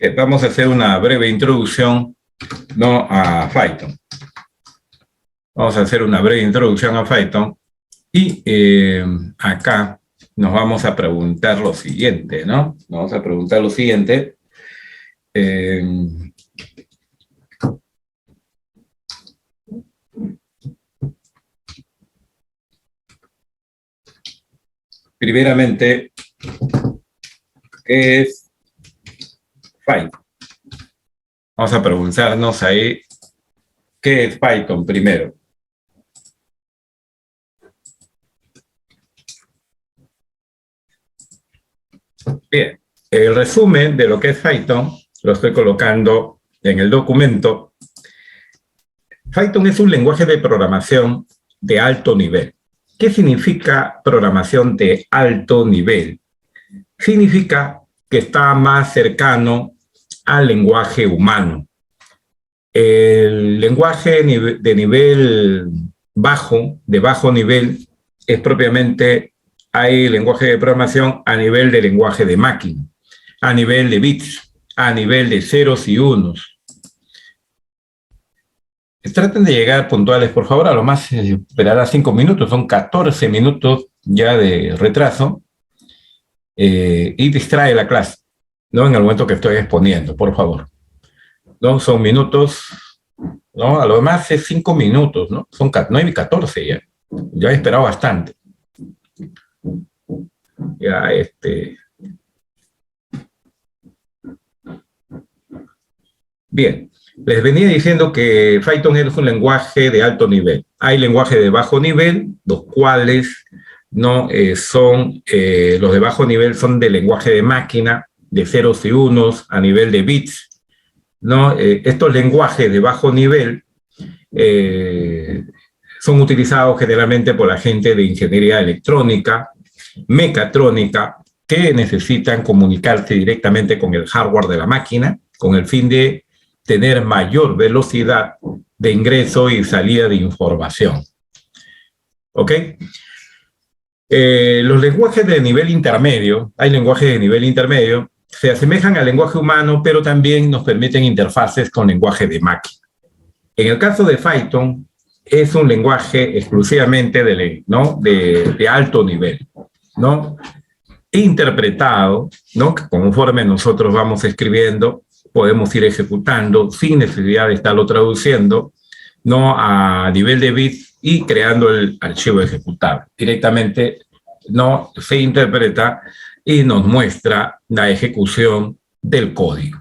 Vamos a hacer una breve introducción, ¿no?, a Python. Vamos a hacer una breve introducción a Python y acá nos vamos a preguntar lo siguiente, ¿no? Vamos a preguntar lo siguiente. Primeramente, ¿qué es Python? Vamos a preguntarnos ahí, ¿qué es Python primero? Bien, el resumen de lo que es Python lo estoy colocando en el documento. Python es un lenguaje de programación de alto nivel. ¿Qué significa programación de alto nivel? Significa que está más cercano al lenguaje humano. El lenguaje de nivel bajo, de bajo nivel, es propiamente, hay lenguaje de programación a nivel de lenguaje de máquina, a nivel de bits, a nivel de ceros y unos. Traten de llegar puntuales, por favor, a lo más esperará 5 minutos, son 14 minutos ya de retraso, y distrae la clase, ¿no?, en el momento que estoy exponiendo, por favor. ¿No? Son minutos, ¿no? A lo demás es 5 minutos, ¿no? Son 9 y 14 ya. Ya he esperado bastante. Ya, Bien, les venía diciendo que Python es un lenguaje de alto nivel. Hay lenguajes de bajo nivel, los cuales no son, los de bajo nivel son de lenguaje de máquina, de ceros y unos, a nivel de bits, ¿no? Estos lenguajes de bajo nivel son utilizados generalmente por la gente de ingeniería electrónica, mecatrónica, que necesitan comunicarse directamente con el hardware de la máquina, con el fin de tener mayor velocidad de ingreso y salida de información. ¿Ok? Los lenguajes de nivel intermedio, hay lenguajes de nivel intermedio, se asemejan al lenguaje humano, pero también nos permiten interfaces con lenguaje de máquina. En el caso de Python, es un lenguaje exclusivamente de alto nivel, ¿no? Interpretado, ¿no? Que conforme nosotros vamos escribiendo, podemos ir ejecutando sin necesidad de estarlo traduciendo, ¿no?, a nivel de bits y creando el archivo ejecutable. Directamente, ¿no?, se interpreta y nos muestra la ejecución del código.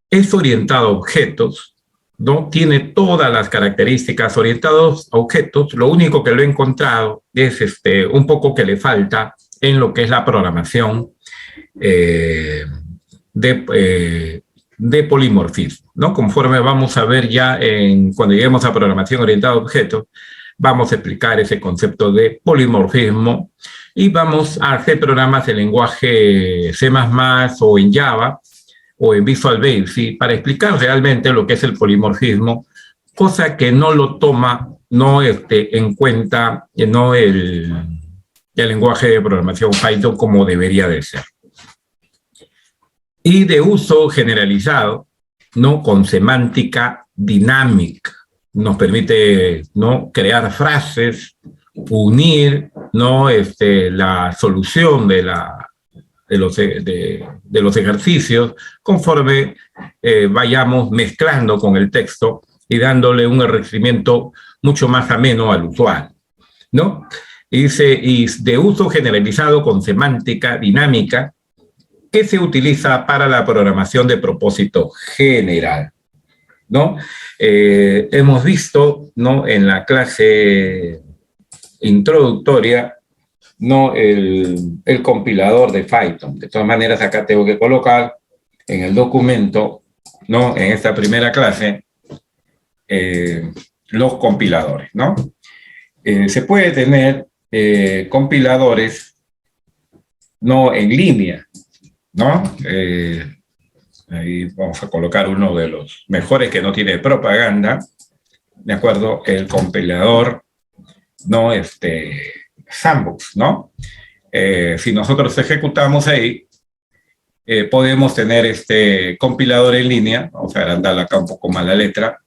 Es orientado a objetos, ¿no? Tiene todas las características orientadas a objetos. Lo único que lo he encontrado es un poco que le falta en lo que es la programación de polimorfismo, ¿no? Conforme vamos a ver ya cuando lleguemos a programación orientada a objetos, vamos a explicar ese concepto de polimorfismo y vamos a hacer programas en lenguaje C++ o en Java o en Visual Basic para explicar realmente lo que es el polimorfismo, cosa que no lo toma en cuenta el lenguaje de programación Python como debería de ser. Y de uso generalizado, ¿no?, con semántica dinámica. Nos permite, ¿no?, crear frases, unir, ¿no?, la solución de los ejercicios conforme vayamos mezclando con el texto y dándole un enriquecimiento mucho más ameno al usuario, ¿no? Y de uso generalizado con semántica dinámica, que se utiliza para la programación de propósito general, ¿no? Hemos visto, ¿no?, en la clase introductoria, ¿no?, el compilador de Python. De todas maneras, acá tengo que colocar en el documento, ¿no?, en esta primera clase, los compiladores, ¿no? Se puede tener compiladores, ¿no?, en línea, ¿no? Ahí vamos a colocar uno de los mejores que no tiene propaganda, ¿de acuerdo? El compilador, ¿no?, Sandbox, ¿no? Si nosotros ejecutamos ahí, podemos tener este compilador en línea. Vamos a agrandar acá un poco más la letra.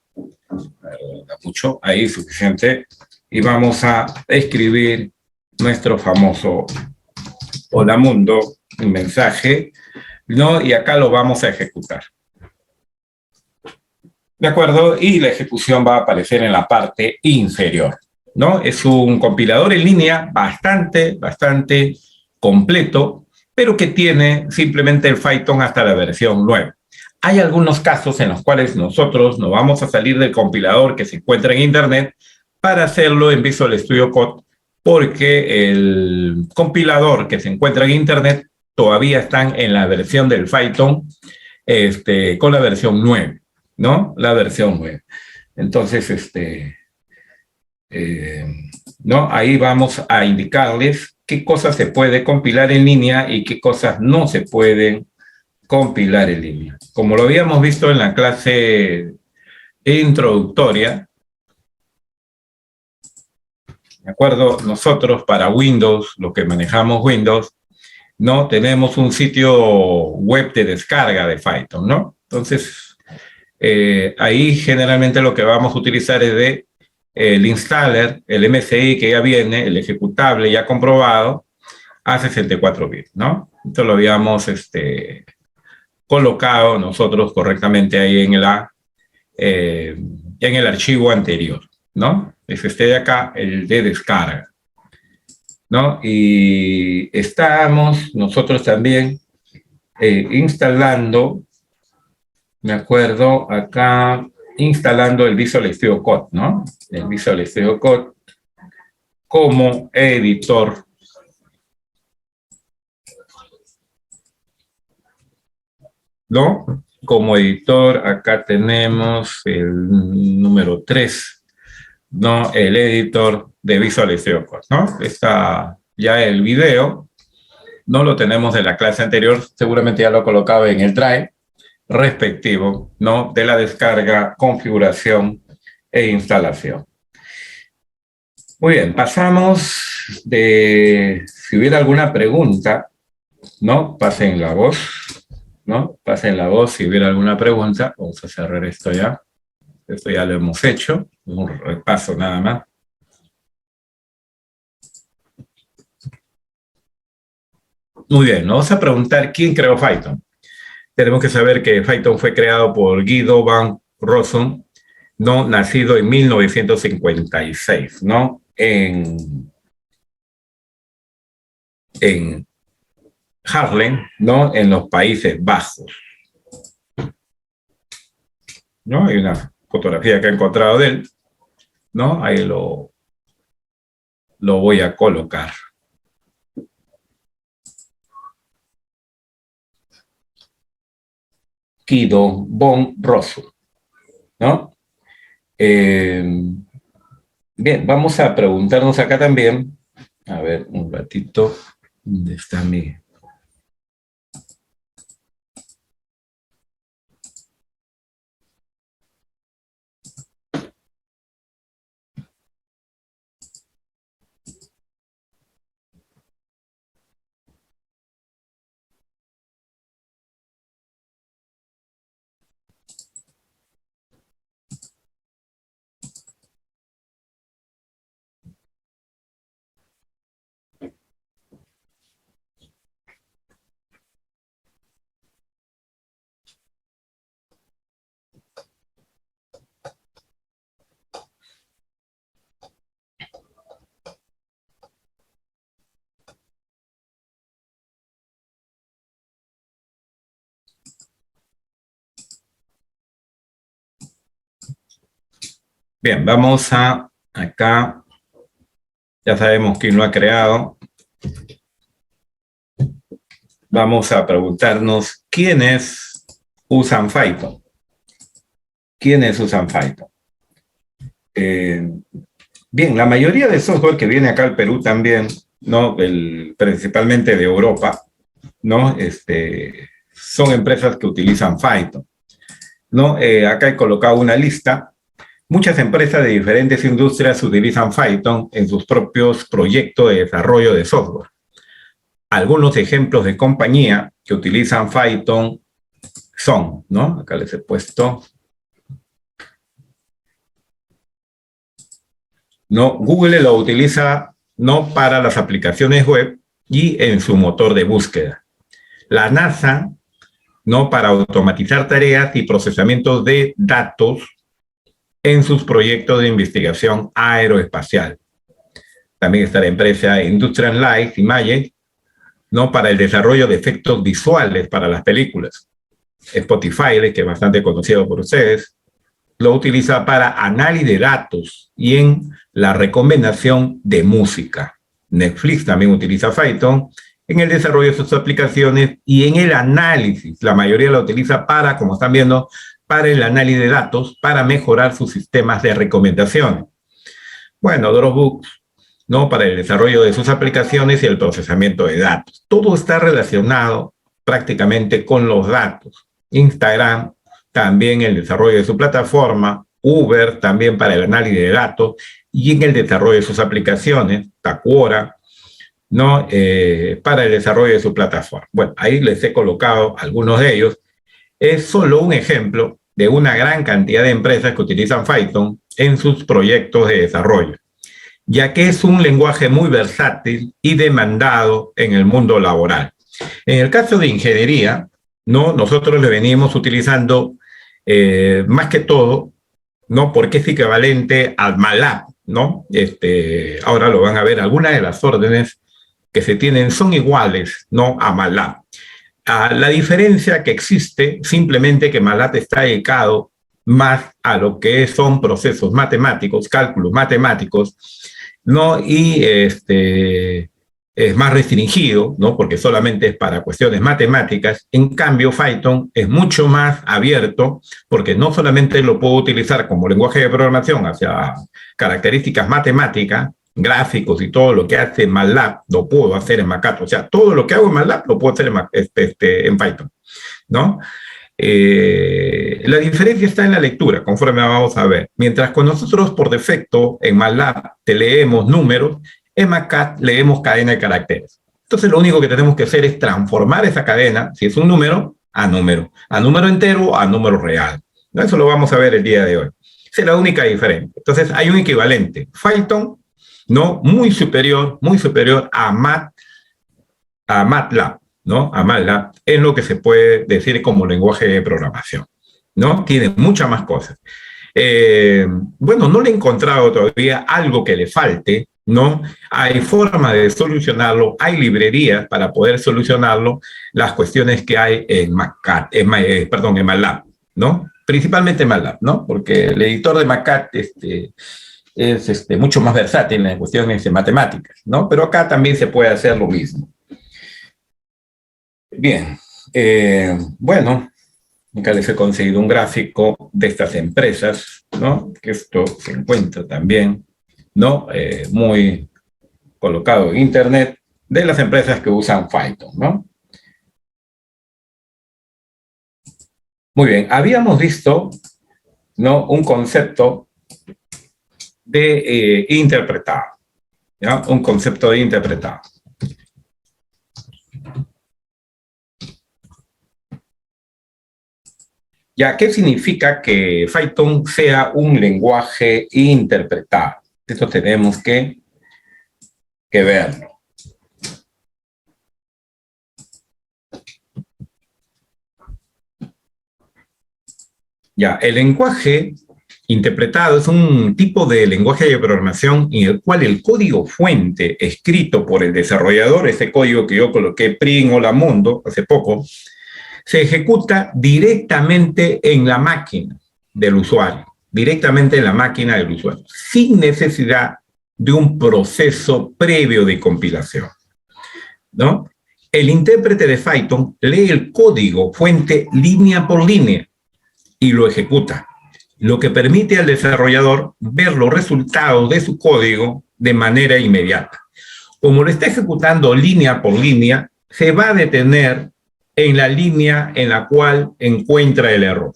Mucho, ahí suficiente. Y vamos a escribir nuestro famoso hola mundo, un mensaje, ¿no? Y acá lo vamos a ejecutar. ¿De acuerdo? Y la ejecución va a aparecer en la parte inferior, ¿no? Es un compilador en línea bastante completo, pero que tiene simplemente el Python hasta la versión 9. Hay algunos casos en los cuales nosotros nos vamos a salir del compilador que se encuentra en Internet para hacerlo en Visual Studio Code, porque el compilador que se encuentra en Internet todavía están en la versión del Python con la versión 9, ¿no? La versión 9. Entonces, ¿no? Ahí vamos a indicarles qué cosas se puede compilar en línea y qué cosas no se pueden compilar en línea. Como lo habíamos visto en la clase introductoria, ¿de acuerdo? Nosotros para Windows, lo que manejamos Windows, no tenemos un sitio web de descarga de Python, ¿no? Entonces, ahí generalmente lo que vamos a utilizar es el installer, el MSI que ya viene, el ejecutable ya comprobado, a 64 bits, ¿no? Esto lo habíamos colocado nosotros correctamente ahí en el archivo anterior, ¿no? Es este de acá, el de descarga, ¿no? Y estamos nosotros también instalando, me acuerdo, acá, instalando el Visual Studio Code, ¿no? El Visual Studio Code como editor. ¿No? Como editor, acá tenemos el número 3, ¿no? El editor de Visual Studio Code, ¿no? Está ya el video, no lo tenemos de la clase anterior, seguramente ya lo colocaba en el drive respectivo, ¿no? De la descarga, configuración e instalación. Muy bien, pasamos de, si hubiera alguna pregunta, ¿no? Pasen la voz. ¿No? Pasen la voz si hubiera alguna pregunta. Vamos a cerrar esto ya. Esto ya lo hemos hecho. Un repaso nada más. Muy bien, nos vamos a preguntar quién creó Python. Tenemos que saber que Python fue creado por Guido van Rossum, ¿no? Nacido en 1956, ¿no? En Haarlem, ¿no? En los Países Bajos, ¿no? Hay una fotografía que he encontrado de él, ¿no? Ahí lo voy a colocar. Guido van Rossum, ¿no? Bien, vamos a preguntarnos acá también, a ver, un ratito, ¿dónde está mi...? Bien, vamos a acá, ya sabemos quién lo ha creado. Vamos a preguntarnos quiénes usan Python. ¿Quiénes usan Python? Bien, la mayoría de software que viene acá al Perú también, ¿no? Principalmente de Europa, ¿no? Son empresas que utilizan Python, ¿no? Acá he colocado una lista. Muchas empresas de diferentes industrias utilizan Python en sus propios proyectos de desarrollo de software. Algunos ejemplos de compañía que utilizan Python son, ¿no? Acá les he puesto, ¿no? Google lo utiliza, ¿no?, para las aplicaciones web y en su motor de búsqueda. La NASA, ¿no?, para automatizar tareas y procesamiento de datos en sus proyectos de investigación aeroespacial. También está la empresa Industrial Light Imaging, ¿no?, para el desarrollo de efectos visuales para las películas. Spotify, que es bastante conocido por ustedes, lo utiliza para análisis de datos y en la recomendación de música. Netflix también utiliza Python en el desarrollo de sus aplicaciones y en el análisis. La mayoría la utiliza para, como están viendo, para el análisis de datos, para mejorar sus sistemas de recomendación. Bueno, Dropbox, ¿no?, para el desarrollo de sus aplicaciones y el procesamiento de datos. Todo está relacionado prácticamente con los datos. Instagram, también el desarrollo de su plataforma, Uber, también para el análisis de datos, y en el desarrollo de sus aplicaciones, Taquora, ¿no?, para el desarrollo de su plataforma. Bueno, ahí les he colocado algunos de ellos. Es solo un ejemplo de una gran cantidad de empresas que utilizan Python en sus proyectos de desarrollo, ya que es un lenguaje muy versátil y demandado en el mundo laboral. En el caso de ingeniería, ¿no?, nosotros le venimos utilizando más que todo, ¿no?, porque es equivalente al MATLAB, ¿no? Ahora lo van a ver, algunas de las órdenes que se tienen son iguales, ¿no?, a MATLAB. La diferencia que existe, simplemente que MATLAB está dedicado más a lo que son procesos matemáticos, cálculos matemáticos, ¿no? Y es más restringido, ¿no?, porque solamente es para cuestiones matemáticas. En cambio, Python es mucho más abierto, porque no solamente lo puedo utilizar como lenguaje de programación hacia características matemáticas, gráficos y todo lo que hace MATLAB, lo puedo hacer en Macato. O sea, todo lo que hago en MATLAB lo puedo hacer en Python, ¿no? La diferencia está en la lectura, conforme vamos a ver. Mientras con nosotros, por defecto, en MATLAB te leemos números, en Macat leemos cadena de caracteres. Entonces, lo único que tenemos que hacer es transformar esa cadena, si es un número, a número entero, a número real. ¿No? Eso lo vamos a ver el día de hoy. Esa es la única diferencia. Entonces, hay un equivalente. Python, ¿no?, muy superior a MATLAB, ¿no?, a MATLAB, en lo que se puede decir como lenguaje de programación, ¿no? Tiene muchas más cosas. Bueno, no le he encontrado todavía algo que le falte, ¿no? Hay forma de solucionarlo, hay librerías para poder solucionarlo, las cuestiones que hay en MATLAB, ¿no? Principalmente MATLAB, ¿no? Porque el editor de Macat es mucho más versátil en cuestiones de matemáticas, ¿no? Pero acá también se puede hacer lo mismo. Bien, bueno, acá les he conseguido un gráfico de estas empresas, ¿no? Que esto se encuentra también, ¿no? Muy colocado en internet, de las empresas que usan Python, ¿no? Muy bien, habíamos visto, ¿no?, un concepto de interpretado, ¿ya? Un concepto de interpretado. ¿Ya qué significa que Python sea un lenguaje interpretado? Esto tenemos que verlo. Ya, el lenguaje interpretado es un tipo de lenguaje de programación en el cual el código fuente escrito por el desarrollador, ese código que yo coloqué PRIN Hola Mundo hace poco, se ejecuta directamente en la máquina del usuario, sin necesidad de un proceso previo de compilación, ¿no? El intérprete de Python lee el código fuente línea por línea y lo ejecuta, lo que permite al desarrollador ver los resultados de su código de manera inmediata. Como lo está ejecutando línea por línea, se va a detener en la línea en la cual encuentra el error.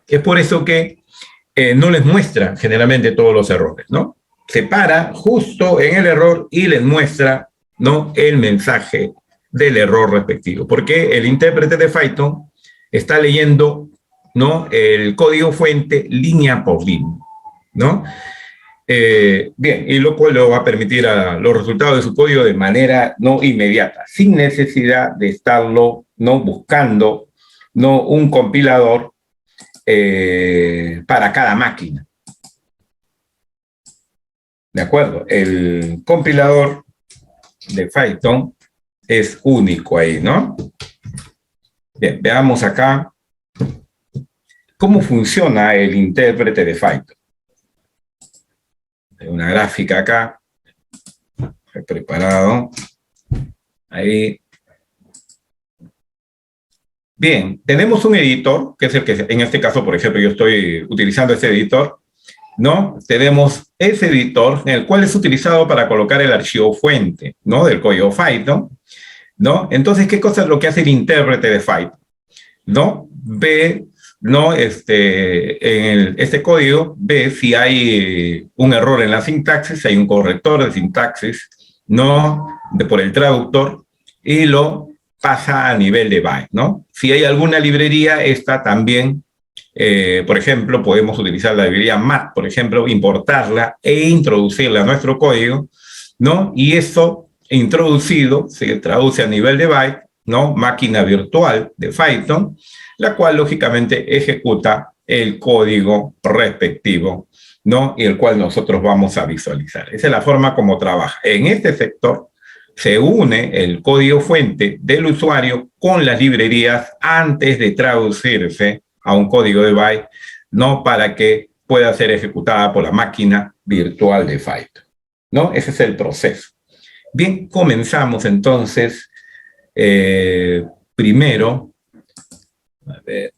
Es por eso que no les muestra generalmente todos los errores, ¿no? Se para justo en el error y les muestra, ¿no?, el mensaje del error respectivo, porque el intérprete de Python está leyendo, ¿no?, el código fuente línea por línea, ¿no? Bien, y lo cual le va a permitir a los resultados de su código de manera no inmediata, sin necesidad de estarlo no buscando, no un compilador para cada máquina. ¿De acuerdo? El compilador de Python es único ahí, ¿no? Bien, veamos acá cómo funciona el intérprete de Python. Hay una gráfica acá, he preparado. Ahí. Bien, tenemos un editor, que es el que en este caso, por ejemplo, yo estoy utilizando ese editor, ¿no? Tenemos ese editor en el cual es utilizado para colocar el archivo fuente, ¿no?, del código Python, ¿no? Entonces, ¿qué cosa es lo que hace el intérprete de Python? ¿No? Ve, ¿no?, en este código, ve si hay un error en la sintaxis, si hay un corrector de sintaxis, ¿no?, por el traductor, y lo pasa a nivel de byte, ¿no? Si hay alguna librería, esta también, por ejemplo, podemos utilizar la librería mat, por ejemplo, importarla e introducirla a nuestro código, ¿no? Y eso introducido se traduce a nivel de byte, ¿no?, máquina virtual de Python, la cual lógicamente ejecuta el código respectivo, ¿no?, y el cual nosotros vamos a visualizar. Esa es la forma como trabaja. En este sector se une el código fuente del usuario con las librerías antes de traducirse a un código de byte, ¿no?, para que pueda ser ejecutada por la máquina virtual de Python, ¿no? Ese es el proceso. Bien, comenzamos entonces. Primero, a ver.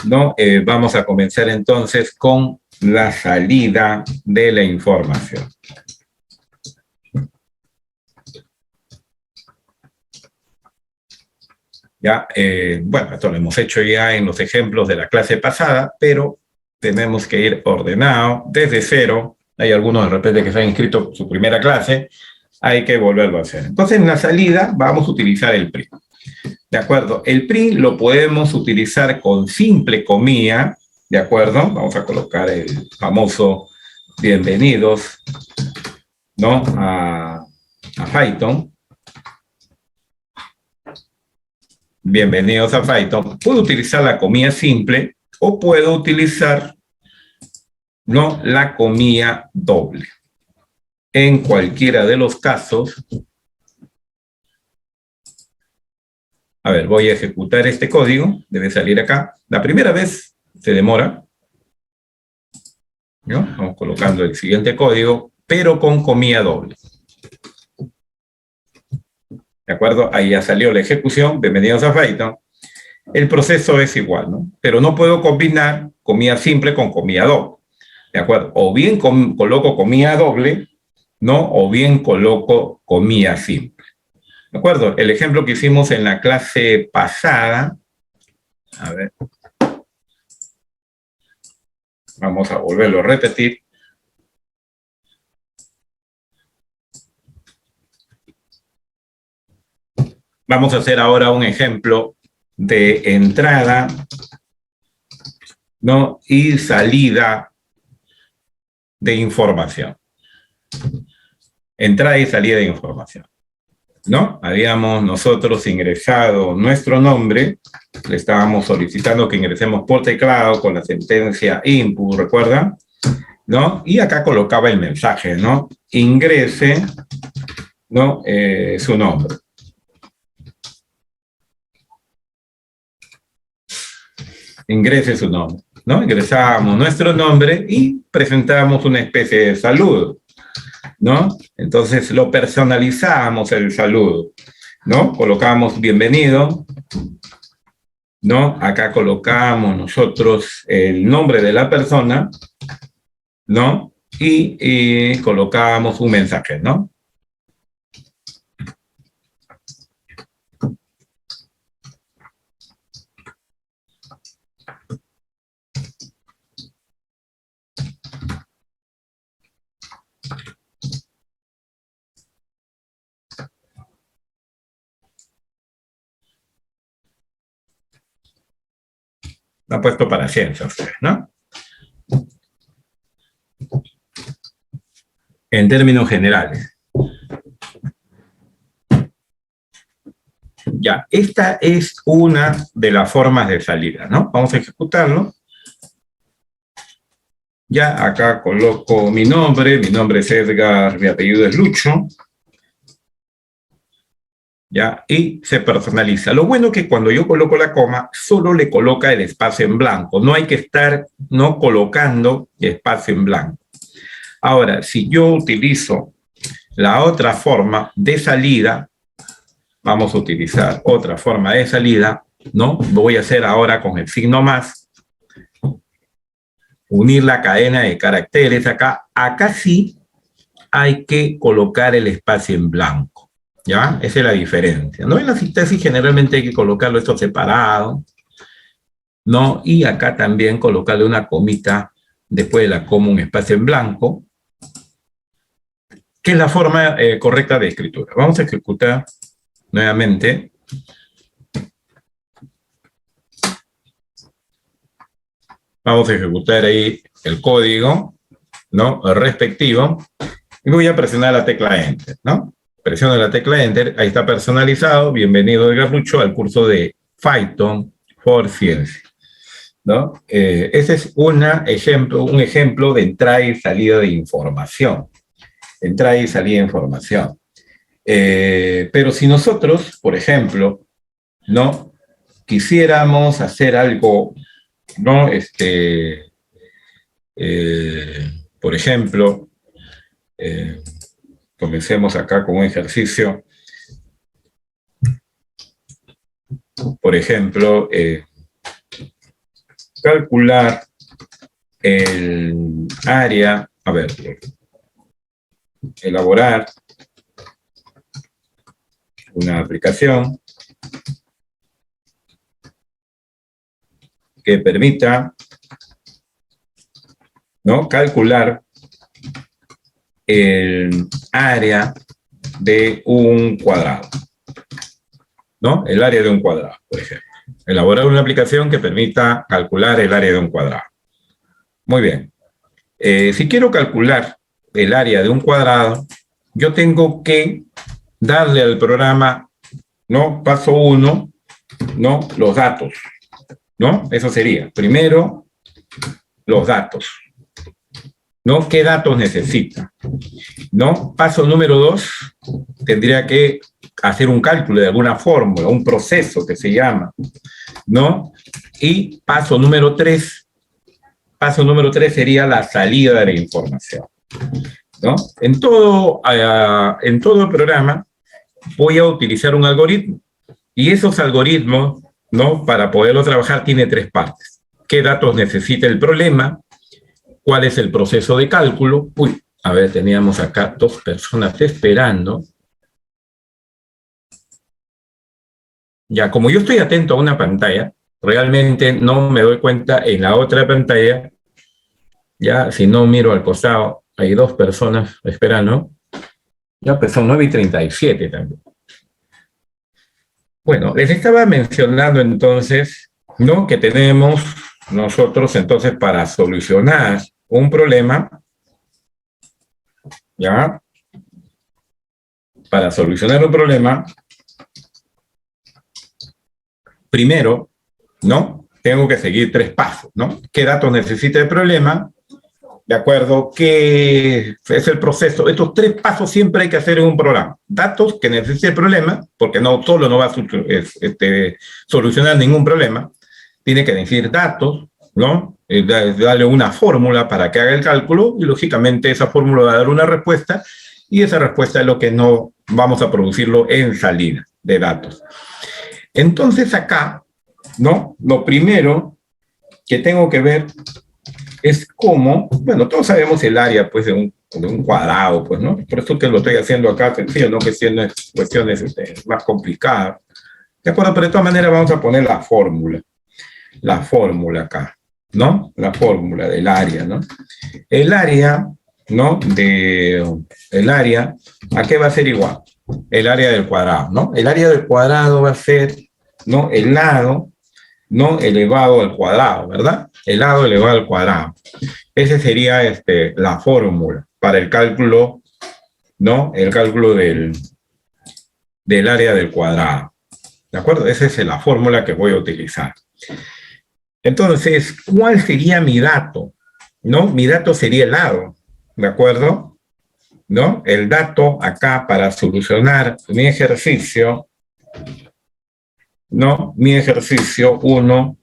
¿No? Vamos a comenzar entonces con la salida de la información. Ya, bueno, esto lo hemos hecho ya en los ejemplos de la clase pasada, pero tenemos que ir ordenado desde cero. Hay algunos de repente que se han inscrito su primera clase, hay que volverlo a hacer. Entonces, en la salida vamos a utilizar el print. ¿De acuerdo? El print lo podemos utilizar con simple comilla, ¿de acuerdo? Vamos a colocar el famoso bienvenidos, ¿no?, a Python. Bienvenidos a Python. Puedo utilizar la comilla simple o puedo utilizar, ¿no?, la comilla doble. En cualquiera de los casos, a ver, voy a ejecutar este código, debe salir acá. La primera vez se demora, ¿no? Vamos colocando el siguiente código, pero con comilla doble. ¿De acuerdo? Ahí ya salió la ejecución, bienvenidos a Python. El proceso es igual, ¿no? Pero no puedo combinar comilla simple con comilla doble. ¿De acuerdo? O bien coloco comilla doble, ¿no? O bien coloco comilla simple. ¿De acuerdo? El ejemplo que hicimos en la clase pasada, a ver, vamos a volverlo a repetir. Vamos a hacer ahora un ejemplo de entrada, ¿no?, y salida de información. Entrada y salida de información, ¿no? Habíamos nosotros ingresado nuestro nombre, le estábamos solicitando que ingresemos por teclado con la sentencia input, ¿recuerdan? ¿No? Y acá colocaba el mensaje, ¿no? Ingrese, ¿no?, su nombre. Ingrese su nombre, ¿no? Ingresábamos nuestro nombre y presentábamos una especie de saludo, ¿no? Entonces lo personalizábamos el saludo, ¿no? Colocamos bienvenido, ¿no? Acá colocamos nosotros el nombre de la persona, ¿no? Y colocamos un mensaje, ¿no? No ha puesto para ciencia ustedes, ¿no? En términos generales. Ya, esta es una de las formas de salida, ¿no? Vamos a ejecutarlo. Ya, acá coloco mi nombre es Edgar, mi apellido es Lucho. Ya, y se personaliza. Lo bueno es que cuando yo coloco la coma, solo le coloca el espacio en blanco. No hay que estar no colocando espacio en blanco. Ahora, si yo utilizo la otra forma de salida, vamos a utilizar otra forma de salida, ¿no? Lo voy a hacer ahora con el signo más. Unir la cadena de caracteres acá. Acá sí hay que colocar el espacio en blanco, ¿ya? Esa es la diferencia, ¿no? En la sintaxis generalmente hay que colocarlo esto separado, ¿no? Y acá también colocarle una comita después de la coma, un espacio en blanco, que es la forma correcta de escritura. Vamos a ejecutar nuevamente. Vamos a ejecutar ahí el código, ¿no? El respectivo. Y voy a presionar la tecla Enter, ¿no? Presiono la tecla Enter, ahí está personalizado. Bienvenido, Edgar Lucho, al curso de Python for Ciencia, ¿no? Ese es un ejemplo de entrada y salida de información. Entrada y salida de información. Pero si nosotros, por ejemplo, ¿no? Quisiéramos hacer algo, ¿no? Por ejemplo, comencemos acá con un ejercicio. Por ejemplo, calcular el área, a ver, elaborar una aplicación que permita, ¿no? Calcular el área de un cuadrado, ¿no? El área de un cuadrado, por ejemplo. Elaborar una aplicación que permita calcular el área de un cuadrado. Muy bien. Si quiero calcular el área de un cuadrado, yo tengo que darle al programa, ¿no? Paso 1, ¿no? Los datos, ¿no? Eso sería, primero, los datos, ¿no? ¿Qué datos necesita? ¿No? Paso número 2, tendría que hacer un cálculo de alguna fórmula, un proceso que se llama, ¿no? Y paso número 3 sería la salida de la información, ¿no? En todo el programa voy a utilizar un algoritmo, y esos algoritmos, ¿no? Para poderlo trabajar tiene 3 partes. ¿Qué datos necesita el problema? ¿Cuál es el proceso de cálculo? Uy, a ver, teníamos acá 2 personas esperando. Ya, como yo estoy atento a una pantalla, realmente no me doy cuenta en la otra pantalla. Ya, si no miro al costado, hay 2 personas esperando. Ya, pues son 9:37 también. Bueno, les estaba mencionando entonces, ¿no? Que tenemos nosotros entonces para solucionar un problema, ¿ya? Para solucionar un problema, primero, ¿no? Tengo que seguir 3 pasos, ¿no? ¿Qué datos necesita el problema? ¿De acuerdo? ¿Qué es el proceso? Estos 3 pasos siempre hay que hacer en un programa. Datos que necesita el problema, porque no solo no va a solucionar ningún problema. Tiene que decir datos, ¿no? Darle una fórmula para que haga el cálculo, y lógicamente esa fórmula va a dar una respuesta, y esa respuesta es lo que no vamos a producirlo en salida de datos. Entonces acá, ¿no? Lo primero que tengo que ver es cómo, bueno, todos sabemos el área, pues, de un cuadrado, pues, ¿no? Por eso que lo estoy haciendo acá sencillo, no que siendo cuestiones más complicadas. ¿De acuerdo? Pero de todas maneras vamos a poner la fórmula acá, ¿no? La fórmula del área, ¿no? El área, ¿no? El área, ¿a qué va a ser igual? El área del cuadrado, ¿no? El área del cuadrado va a ser, ¿no? El lado ¿no? Elevado al cuadrado, ¿verdad? Elevado elevado al cuadrado. Esa sería la fórmula para el cálculo, ¿no? El cálculo del área del cuadrado. ¿De acuerdo? Esa es la fórmula que voy a utilizar. Entonces, ¿cuál sería mi dato? ¿No? Mi dato sería el lado, ¿de acuerdo? ¿No? El dato acá para solucionar mi ejercicio, ¿no? Mi ejercicio 1,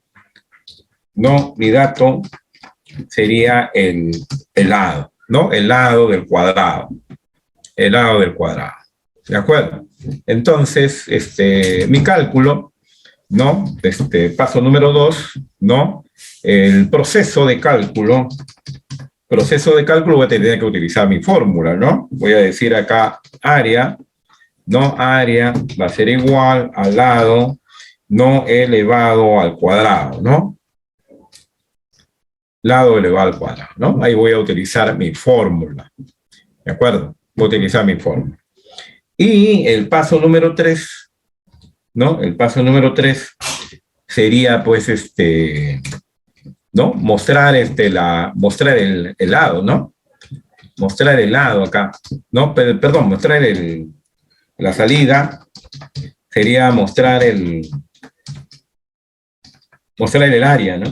¿no? Mi dato sería el lado, ¿no? El lado del cuadrado. El lado del cuadrado. ¿De acuerdo? Entonces, mi cálculo, ¿no? Paso número 2, ¿no? El proceso de cálculo voy a tener que utilizar mi fórmula, ¿no? Voy a decir acá área, ¿no? Área va a ser igual al lado, ¿no? Elevado al cuadrado, ¿no? Lado elevado al cuadrado, ¿no? Ahí voy a utilizar mi fórmula, ¿de acuerdo? Voy a utilizar mi fórmula. Y el paso número 3, ¿no? El paso número 3 sería, pues, ¿no? Mostrar, mostrar el lado, ¿no? Mostrar el lado acá, ¿no? Perdón, mostrar la salida sería mostrar el área, ¿no?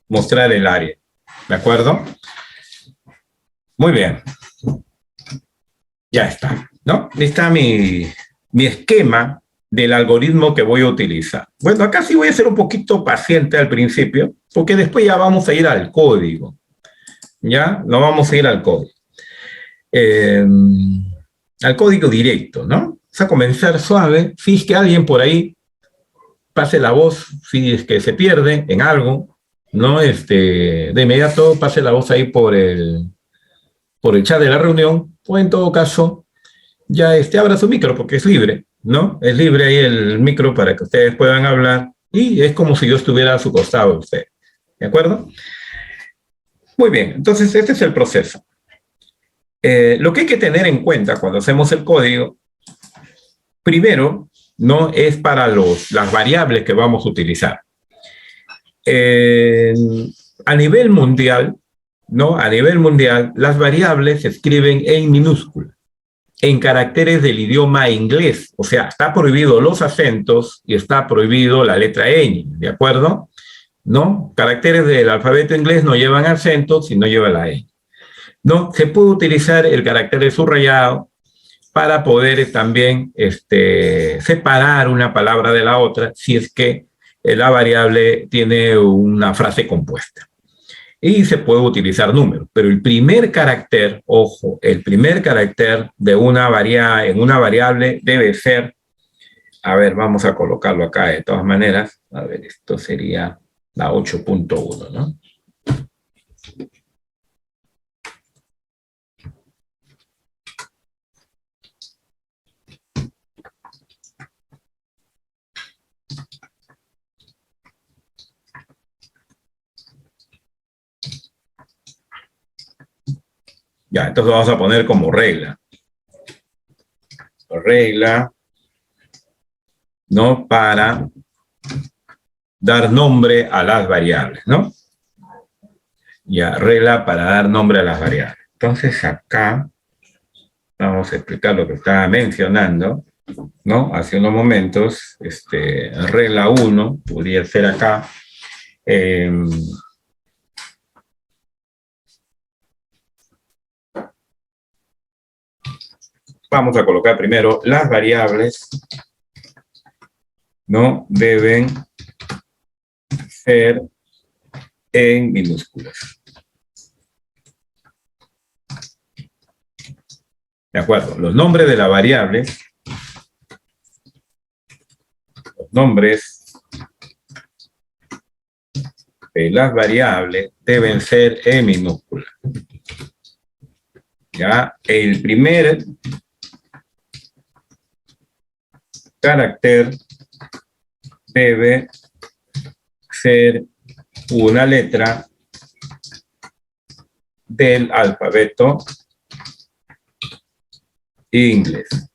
Mostrar el área, ¿de acuerdo? Muy bien. Ya está, ¿no? Está mi esquema del algoritmo que voy a utilizar. Bueno, acá sí voy a ser un poquito paciente al principio, porque después ya vamos a ir al código. ¿Ya? No vamos a ir al código. Al código directo, ¿no? Vamos a comenzar suave. Si es que alguien por ahí pase la voz, si es que se pierde en algo, ¿no? De inmediato pase la voz ahí por el chat de la reunión, o en todo caso, ya abra su micro porque es libre, ¿no? Es libre ahí el micro para que ustedes puedan hablar y es como si yo estuviera a su costado de usted, ¿de acuerdo? Muy bien, entonces este es el proceso. Lo que hay que tener en cuenta cuando hacemos el código, primero, no es para las variables que vamos a utilizar. A nivel mundial, ¿no? A nivel mundial, las variables se escriben en minúscula, en caracteres del idioma inglés. O sea, está prohibido los acentos y está prohibido la letra ñ, ¿de acuerdo? ¿No? Caracteres del alfabeto inglés no llevan acentos y no llevan la ñ. ¿No? Se puede utilizar el carácter de subrayado para poder también separar una palabra de la otra si es que la variable tiene una frase compuesta. Y se puede utilizar números, pero el primer carácter, ojo, el primer carácter de en una variable debe ser, a ver, vamos a colocarlo acá de todas maneras, a ver, esto sería la 8.1, ¿no? Ya, entonces vamos a poner como regla. Regla, ¿no? Para dar nombre a las variables, ¿no? Ya, regla para dar nombre a las variables. Entonces acá vamos a explicar lo que estaba mencionando, ¿no? Hace unos momentos, regla 1, podría ser acá, vamos a colocar primero las variables, ¿no? Deben ser en minúsculas. ¿De acuerdo? Los nombres de las variables, los nombres de las variables deben ser en minúsculas. ¿Ya? El primer carácter debe ser una letra del alfabeto inglés.